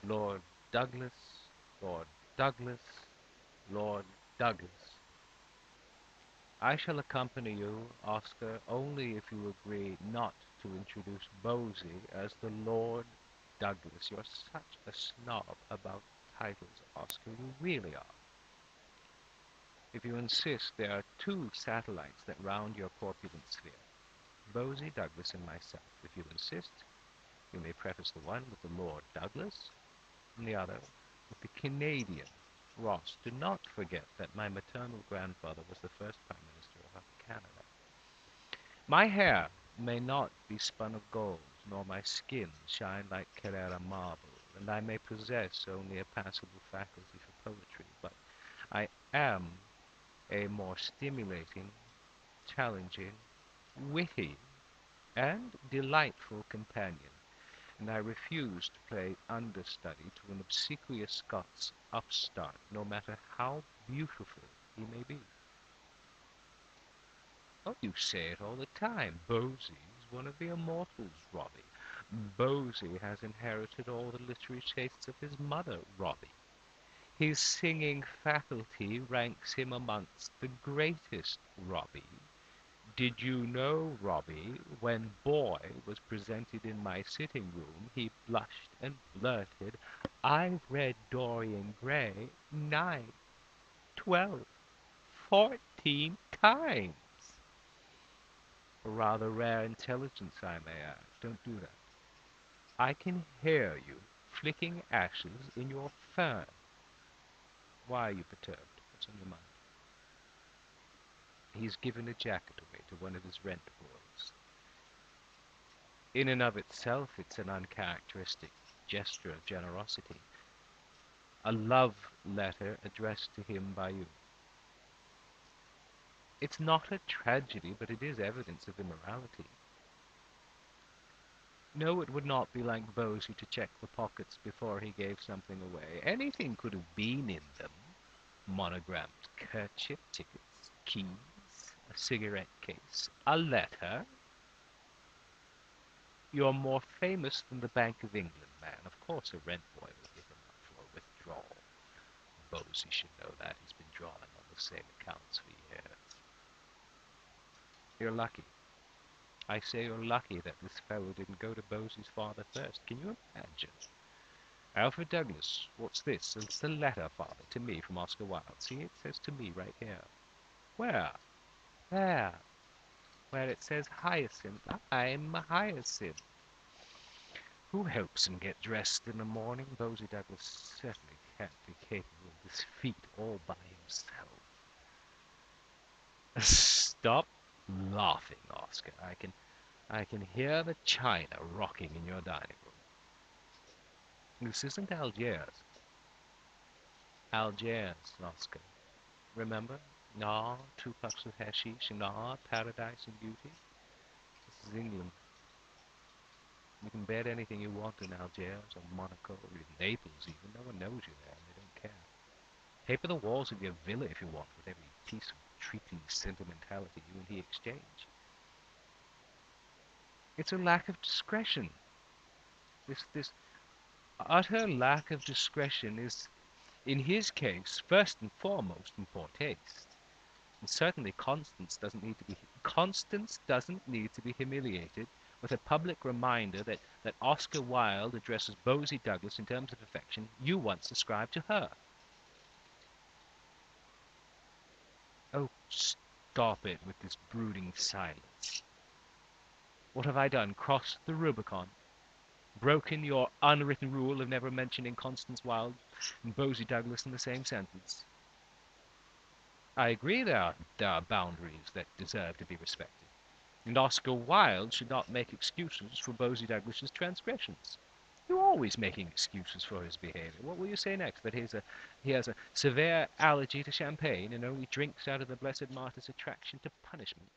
Lord Douglas, Lord Douglas, Lord Douglas. I shall accompany you, Oscar, only if you agree not to introduce Bosie as the Lord Douglas. You're such a snob about titles, Oscar. You really are. If you insist, there are two satellites that round your corpulent sphere. Bosie, Douglas, and myself. If you insist, you may preface the one with the Lord Douglas, and the other with the Canadian Ross. Do not forget that my maternal grandfather was the first Prime Minister of Canada. My hair may not be spun of gold, nor my skin shine like Carrara marble, and I may possess only a passable faculty for poetry, but I am a more stimulating, challenging, witty, and delightful companion, and I refuse to play understudy to an obsequious Scots upstart, no matter how beautiful he may be. Oh, you say it all the time. Bosie's one of the immortals, Robbie. Bosie has inherited all the literary tastes of his mother, Robbie. His singing faculty ranks him amongst the greatest, Robbie. Did you know, Robbie, when Boy was presented in my sitting room, he blushed and blurted, "I've read Dorian Gray 9, 12, 14 times." A rather rare intelligence, I may add. Don't do that. I can hear you flicking ashes in your fern. Why are you perturbed? What's on your mind? He's given a jacket away to one of his rent boys. In and of itself, it's an uncharacteristic gesture of generosity. A love letter addressed to him by you. It's not a tragedy, but it is evidence of immorality. No, it would not be like Bosie to check the pockets before he gave something away. Anything could have been in them. Monogrammed kerchief, tickets, keys, a cigarette case, a letter. You're more famous than the Bank of England man. Of course a rent boy will give him up for a withdrawal. Bosie should know that. He's been drawing on the same accounts for years. You're lucky. I say you're lucky that this fellow didn't go to Bosie's father first. Can you imagine? Alfred Douglas, what's this? It's a letter, father, to me from Oscar Wilde. See, it says to me right here. Where? There. Where it says Hyacinth. I'm Hyacinth. Who helps him get dressed in the morning? Bosie Douglas certainly can't be capable of this feat all by himself. Stop laughing, Oscar. I can hear the china rocking in your dining room. This isn't Algiers. Algiers, Oscar. Remember? No, 2 puffs of hashish, no, paradise and beauty. This is England. You can bet anything you want in Algiers or Monaco or in Naples even. No one knows you there and they don't care. Paper the walls of your villa if you want with every piece of treaty sentimentality you and he exchange. It's a lack of discretion. This utter lack of discretion is, in his case, first and foremost in poor taste. And certainly Constance doesn't need to be humiliated with a public reminder that Oscar Wilde addresses Bosie Douglas in terms of affection you once ascribed to her. Oh, stop it with this brooding silence. What have I done? Crossed the Rubicon? Broken your unwritten rule of never mentioning Constance Wilde and Bosie Douglas in the same sentence? I agree there are boundaries that deserve to be respected, and Oscar Wilde should not make excuses for Bosie Douglas's transgressions. You're always making excuses for his behavior. What will you say next? That he has a severe allergy to champagne and only drinks out of the Blessed Martyr's attraction to punishment?